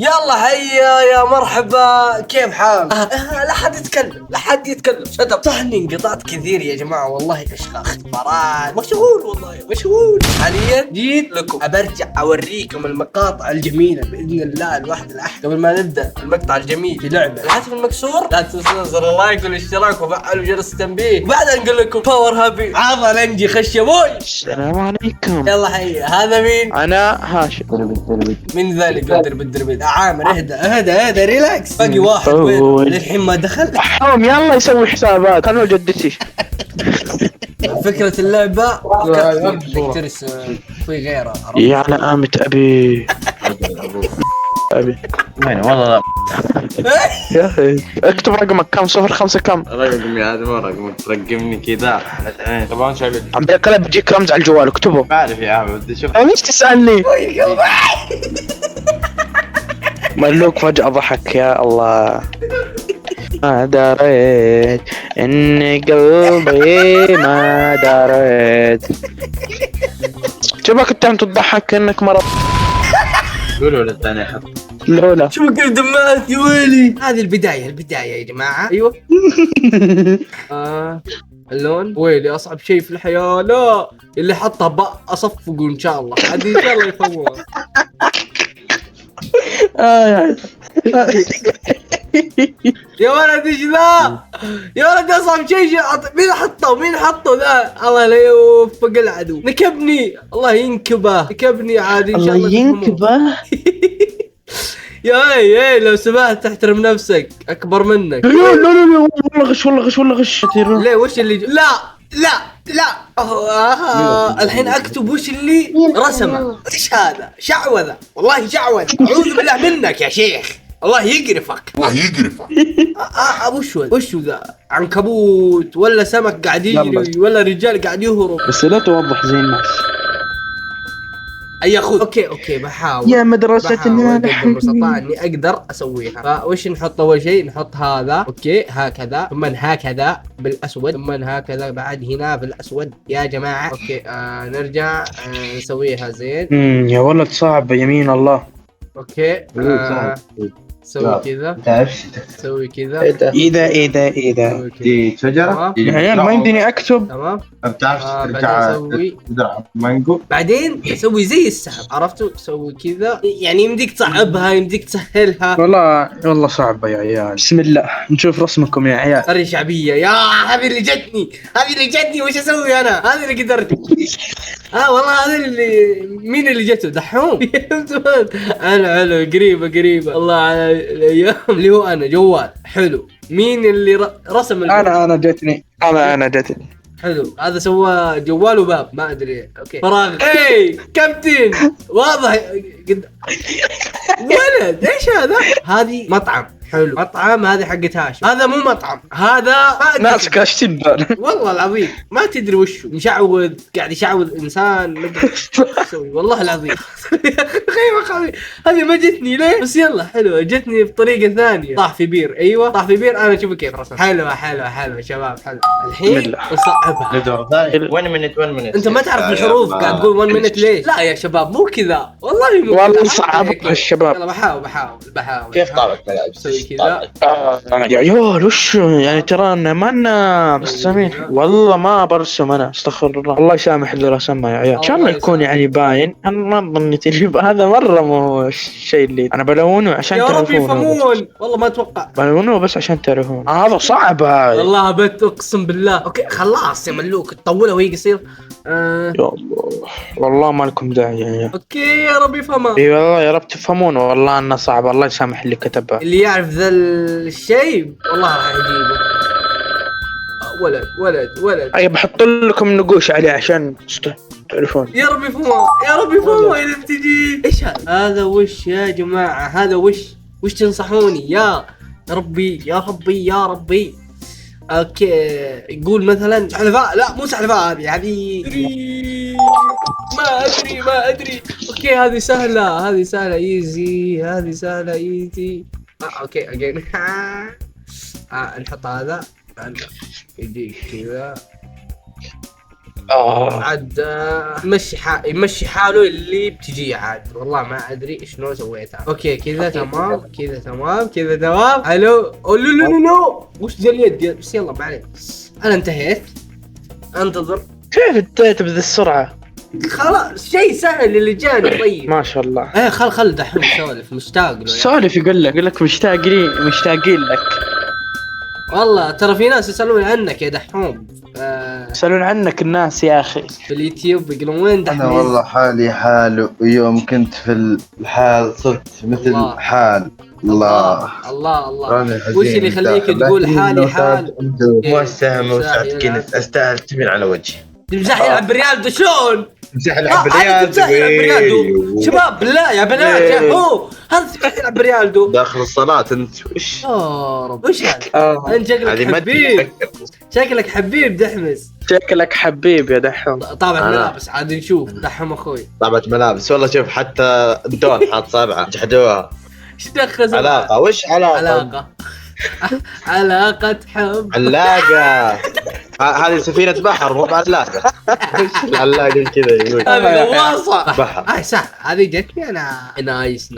يلا هيا يا مرحبا، كيف حالك؟ لا حد يتكلم، لا حد يتكلم، شطب. صح اني انقطعت كثير يا جماعه، والله اشغال اختبارات، مشغول والله مشغول. حاليا جيت لكم ابرجع اوريكم المقاطع الجميله باذن الله الواحد الاحد. قبل ما نبدا المقطع الجميل في لعبه الهاتف المكسور، لا تنسون زر اللايك والاشتراك وفعلوا جرس التنبيه. وبعدها نقول لكم باور هابي عضل انجي خش يا بوي. السلام عليكم. يلا هيا، هذا مين؟ انا هاشم. من ذلك درب عامر، اهدى ريلاكس. باقي واحد وين للحين ما دخل. حرام يلا يسوي حسابات انا وجدتي. فكرة اللعبة انك ترسم في غيره. يا على قامة ابي. ابي وين والله يا اخي اكتب رقمك كم؟ 05 كم؟ رقمي هذا مو رقمك، ترقمني كذا. طبعا شايف عم بيقلب بيجيك رمز على الجوال اكتبه. ما اعرف يا عم، بدي اشوف. ليش تسألني؟ ملوك فجأة ضحك يا الله. ما دريت اني قلبي ما دريت. شبك انت عم تضحك كأنك مرض. قولوا للثاني حط. الاولى شو كيف دمعت يا ويلي. هذه البداية يا جماعة. ايوه. اللون ويلي اصعب شيء في الحياة. لا اللي حطها بقى اصفقه ان شاء الله، هذه ان شاء الله يفهموها. يا ولد ايش ذا؟ يا ولد اصعب شيء مين حطه ذا؟ الله لا يوفق العدو. نكبني الله ينكبه، نكبني عادي ان شاء الله. الله ينكبه. يا اي لو سمحت تحترم نفسك، اكبر منك. لا والله غش. ليه وش اللي لا الحين اكتب وش اللي رسمه. ايش هذا؟ شعوذة والله، شعوذة. اعوذ بالله منك يا شيخ، الله يقرفك. وش ذا؟ عنكبوت ولا سمك قاعد يجري ولا رجال قاعد يهرب؟ بس لا توضح زي الناس. اي خذ. اوكي بحاول يا مدرسة المستطاع اني اقدر اسويها. فوش نحط اول شيء؟ نحط هذا اوكي هكذا، ثم هكذا بالاسود، ثم هكذا بعد هنا بالاسود يا جماعه. اوكي نرجع نسويها زين. يا ولد صعب يمين الله. اوكي سوي كذا، سوي كذا. ايه ده دي شجرة يا عيال ما يمديني اكتب. تمام. بتعرف بعدين ترجع اسوي، تزرع مانجو. بعدين اسوي زي السحب، عرفتوا؟ سوي كذا، يعني يمديك تصعبها يمديك تسهلها. والله صعبة يا عيال. بسم الله نشوف رسمكم يا عيال. قرية شعبية. يا هذه اللي جتني، وش اسوي انا؟ هذه اللي قدرت. والله هذه اللي مين اللي جته؟ دحوم. حلو قريبة. الله على الايام اللي هو انا جوال حلو. مين اللي رسم انا جتني. حلو. هذا سوى جوال وباب ما ادري. اوكي فراغ. كابتن واضح ولد ايش هذا؟ هذه مطعم حلو، مطعم. هذه حقت هاشم. هذا مو مطعم، هذا ما أدري. ناس كاشتين والله العظيم ما تدري وشو. مشعوذ قاعد يشعوذ انسان. سوي والله العظيم. خيبة هذه ما جتني ليه؟ بس يلا حلوة، جتني بطريقة ثانية. طاح في بير. ايوه طاح في بير. انا اشوف كيف رسم. حلوة شباب حلو. الحين نصعبها. ندور ثاني 1 minute. انت ما تعرف الحروف قاعد تقول 1 minute ليش؟ لا يا شباب مو كذا والله مو والله صعبها الشباب. يلا بحاول. كيف طابت ملعب؟ سوي كذا. يا عيال وش يعني؟ ترى انا ما انا مستميح والله ما برسم. انا استغفر الله، الله يسامح اللي رسمها يا عيال. كان يكون يعني باين. انا ما ظنيت هذا مره مو الشيء اللي انا بلونه عشان يا رب تعرفونه. يفهمون والله ما اتوقع. بلونه بس عشان تعرفون. هذا صعب هاي والله بت اقسم بالله. اوكي خلاص يا ملوك تطولها وهي قصير. يا الله والله ما لكم داعي يعني. اوكي يا رب يفهمها. اي والله يا رب تفهمون. والله انه صعب، الله يسامح اللي كتبها. اللي يعرف ذا الشيء والله راح يجيبه. ولد اي بحط لكم نقوش عليه عشان تعرفون. يا رب يفهمها اذا بتجي. ايش هذا وش يا جماعه؟ هذا وش تنصحوني يا ربي. اوكي يقول مثلا سحلفاء. لا مو سحلفاء، هذه ما ادري. اوكي هذه سهله ايزي. اوكي اجين. نحط هذا يجي كذا. عاد يمشي حاله اللي بتجي عاد. والله ما ادري شنو سويتها. اوكي كذا تمام كذا تمام كذا تمام. الو لو وش ذا اليد بس يلا ما عليك. انا انتهيت انتظر. كيف انتهيت بذي السرعة؟ خلاص شيء سهل اللي جاني. طيب ما شاء الله. ايه خل دحين سولف مشتاق له سولف يقول لك مشتاقين لك. والله ترى في ناس يسألون عنك يا دحوم. يسألون عنك الناس يا اخي في اليوتيوب يقولون وين دحوم. انا والله حالي حال، ويوم كنت في الحال صرت مثل الله. حال الله وش اللي يخليك تقول حالي حال؟ مو استاهل كنت استاهل تمين على وجهي. تمزح يلعب بريالدو شلون؟ تمزح يلعب بريالدو شباب بالله يا بنات يا هو هذا تمزح يلعب بريالدو داخل الصلاة انت وش؟ رب وش هذا؟ انت شكلك حبيب دحمس. شكلك حبيب يا دحوم. طابع ملابس عاد نشوف دحوم اخوي. طابعة ملابس والله. شوف حتى الدون حاط صابعه جحدوها. ايش دخل علاقة؟ وش علاقة علاقة حب. علاقة هذه سفينة بحر مو بعلاقة. العلاقة كذا يقول هذه غواصة بحر. صح هذه جتني انا. نايس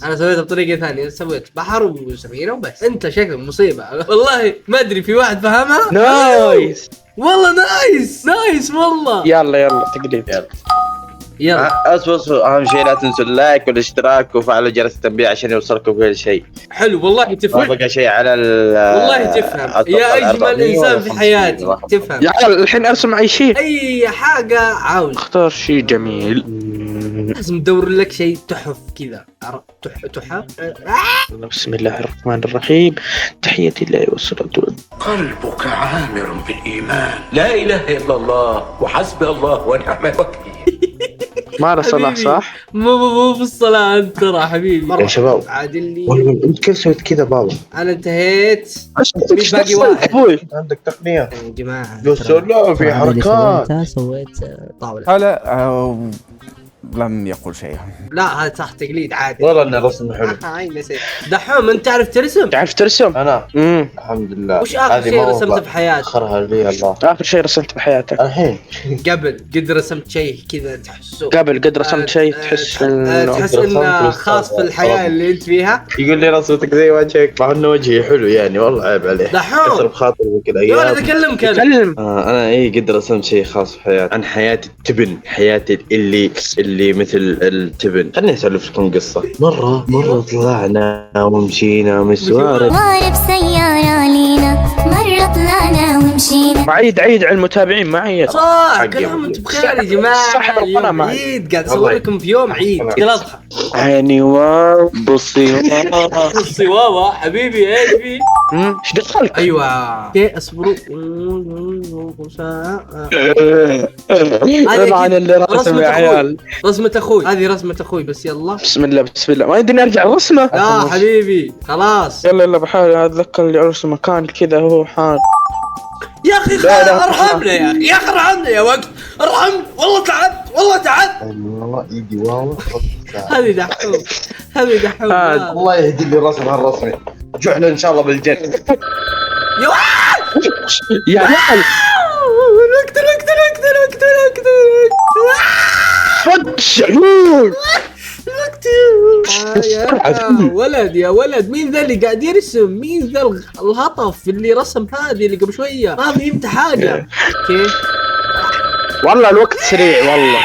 انا سويتها بطريقة ثانية. سويت بحر وسفينة وبس. انت شكلك مصيبة والله. ما ادري في واحد فهمها. نايس والله نايس والله. يلا تقليد يلا اصبر اهم شيء لا تنسوا اللايك والاشتراك وفعلوا جرس التنبيه عشان يوصلكم كل شيء. حلو والله تفهم. ما بقى شيء على والله تفهم يا اجمل انسان في حياتي. تفهم يا عيال. الحين ارسم اي شيء، اي حاجه عاوز. اختار شيء جميل. لازم ندور لك شيء تحف كذا. تحف. بسم الله الرحمن الرحيم. تحياتي لله والصلاة والسلام. قلبك عامر بالإيمان. لا إله إلا الله وحسبي الله ونعم الوكيل. ما له صلاح صح؟ مو في الصلاة انت ترى حبيبي. يا شباب عادل والله انت كيف سويت كذا بابا؟ انا انتهيت. ايش باقي واحد ابوي؟ عندك تقنية يا جماعة. يا سلام في حركات. سويت طاولة. هلا لم يقل شيئا. لا هذا صح تقليد عادي. والله انه رسم حلو. هاي نسيت. دحوم انت تعرف ترسم؟ تعرف ترسم؟ انا الحمد لله. وش اخر شيء رسمته بحياتك؟ اخرها لي الله. اخر شيء رسمت بحياتك؟ الحين قبل قد رسمت شيء كذا تحسه؟ قد رسمت شيء تحس انه خاص في الحياة اللي انت فيها؟ يقول لي رسمتك زي وجهك مع انه وجهي حلو يعني والله عيب عليه. دحوم كسر بخاطري كذا يا ولد ايام. كلم. انا قد رسمت شيء خاص في حياتي عن حياتي التبن. حياتي اللي مثل التبن. خليني اسولف لكم قصه. مره طلعنا ومشينا مسوارة بسيارة لينا. مرة طلعنا ومشينا. عيد على المتابعين معي. صح كلام انت بخير يا جماعة. صح اليوم عيد قاعد اصور لكم في يوم عيد. اضحك. عيني بصي واوا حبيبي ايش في؟ ايش دخلك؟ ايوه اوكي اصبروا. طبعا اللي رسم يا عيال رسمة اخوي. هذه رسمة اخوي بس يلا بسم الله ما يدري ارجع رسمه. لا حبيبي خلاص يلا بحاول اتذكر اللي ارسم مكان كذا هو حال. يا اخي ارحمنا يا اخي ارحمنا يا وقت. ارحمنا والله تعبت والله ايدي واو. هذه دحوم الله يهدي لي الرسم هالرسمي. جعله ان شاء الله بالجنة. يا عيال اقتل فتش عيون. يا ولد مين ذا اللي قاعد يرسم؟ مين ذا الهطف اللي رسم هذه اللي قبل شويه؟ ما فهمت حاجه. اوكي والله الوقت سريع والله.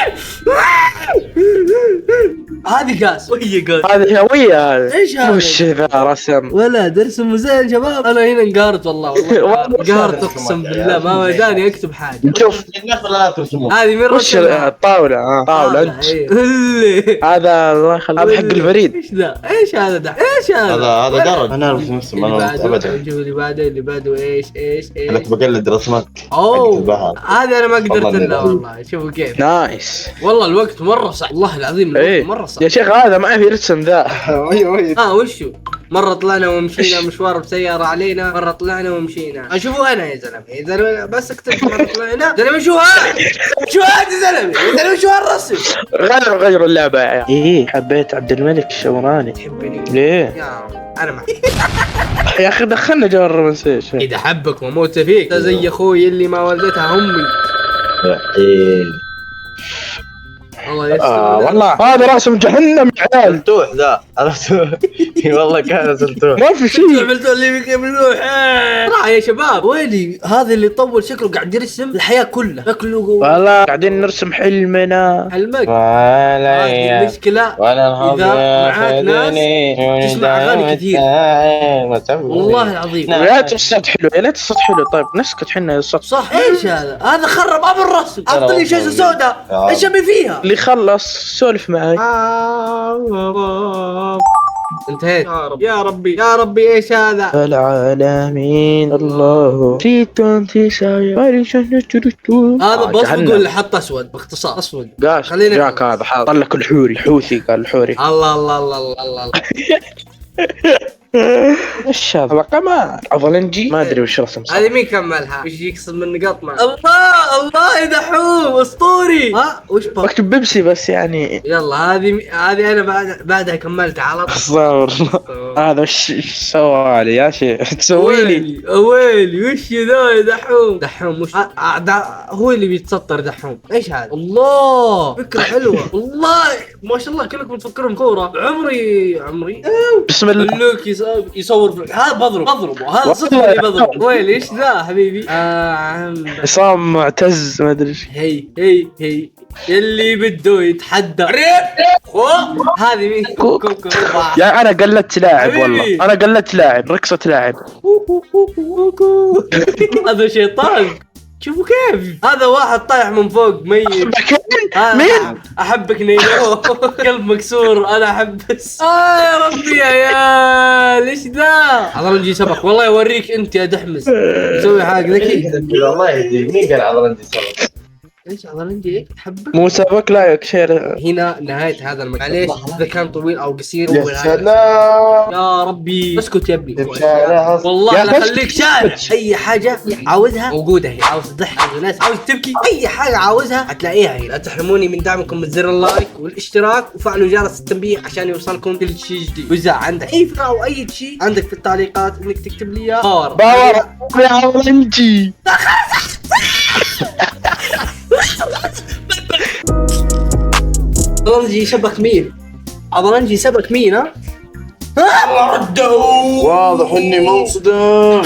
هذه قاس وهي قاس. هذه هوية هذه. ايش هذا؟ وش ذا رسم؟ ولد ارسم زين شباب. انا هنا انقهرت والله انقهرت اقسم بالله ما وداني اكتب حاجه. شوف لا ترسمون. هذه من وش الطاولة؟ طاولة انت. هذا الله يخليك هذا حق البريد. ايش ذا؟ ايش هذا؟ ايش هذا درج. انا ارسم اسم انا ابدا. اللي بعده ايش انا بقلد رسمات. اوه هذا انا ما قدرت الا والله. شوفوا كيف نايس. والله الوقت مره صعب والله العظيم. الوقت مره صعب يا شيخ. هذا ما في رسم ذا. وشو؟ مرة طلعنا ومشينا مشوار بسيارة علينا. مرة طلعنا ومشينا. اشوفوا انا يا زلمة بس اكتب مرة طلعنا. زلمة شو هذا يا زلمة شو هالرسم؟ غيروا اللعبة يا عيال. حبيت عبد الملك الشوراني. تحبني ليه؟ يا انا معك يا اخي دخلنا جو الرومانسية. اذا حبك وموت فيك زي اخوي اللي ما ولدتها امي. الله يستر. والله هذا راسم جهنم يا عيال. سلتوح ذا عرفت. والله كان سلتوح. ما في شيء. عملتوا اللي بك يعملوه. يا شباب ويلي هذا اللي طول شكله قاعد يرسم الحياة كلها شكله. والله قاعدين نرسم حلمنا. حلمك. علي المشكلة وانا إذا معاك ناس تسمع أغاني كثير. والله العظيم. يا ليت الصوت حلو، يا ليت الصوت حلو. طيب نسكت حنا الصوت. صح. ايش هذا خرب ابو الرسم. حط لي شاشه سوداء ايش ابي فيها. اللي خلص سولف معي. انتهيت. يا ربي يا ربي ايش هذا. العالمين الله جيت انت سايا. هذا بصفق ولا حط اسود باختصار اسود. قاش خلينا جاك هذا حاط لك الحوري الحوثي قال الحوري. الله الله الله الله الله. ايش هذا قمر عضلنجي ما ادري وش رسم. هذه مين كملها؟ وش يقصد من نقاط معه؟ الله الله دحوم اسطوري. ها وش بقى؟ بكتب بيبسي بس يعني. يلا هذه انا بعدها كملتها على طول. صور هذا وش سوى لي يا شيخ تسوي لي. ويلي وش ذا يا دحوم وش هو اللي بيتسطر دحوم. ايش هذا؟ الله فكرة حلوة والله ما شاء الله كلكم تفكرون كورة. عمري بسم الله. لوك يصور هذا بضربه هذا صدق اللي بضربه. ويلي ايش ذا حبيبي. عصام معتز ما ادري. هي اللي بده يتحدى. هذه مين؟ كوكو. يا انا قلدت لاعب والله. انا قلدت لاعب رقصة لاعب. هذا شيطان. شوفوا كيف هذا واحد طايح من فوق ميت. مين؟ احبك نيلو. قلب مكسور انا احبس. يا ربي يا عيال ايش ذا. عضلنجي سبق والله يوريك انت يا دحمس. سوي حاجه ذكي. والله يهديك. مين قال عضلنجي سبق؟ ايش عضلنجي تحبك. مو سبق لايك شير. هنا نهاية هذا المقطع. معليش اذا كان طويل او قصير. يا سلام يا ربي اسكت يا ابني. والله والله لا خليك شارع. اي حاجة عاوزها موجودة هي. عاوز تضحك عاوز ناس عاوز تبكي اي حاجة عاوزها هتلاقيها هي. لا تحرموني من دعمكم من زر اللايك والاشتراك وفعلوا جرس التنبيه عشان يوصلكم كل شيء جديد. واذا عندك اي فكرة او اي شيء عندك في التعليقات انك تكتب لي اياه. باور يا عضلنجي. عضلنجي شبك مين؟ عضلنجي سبك مين ها؟ واضح اني منصدم.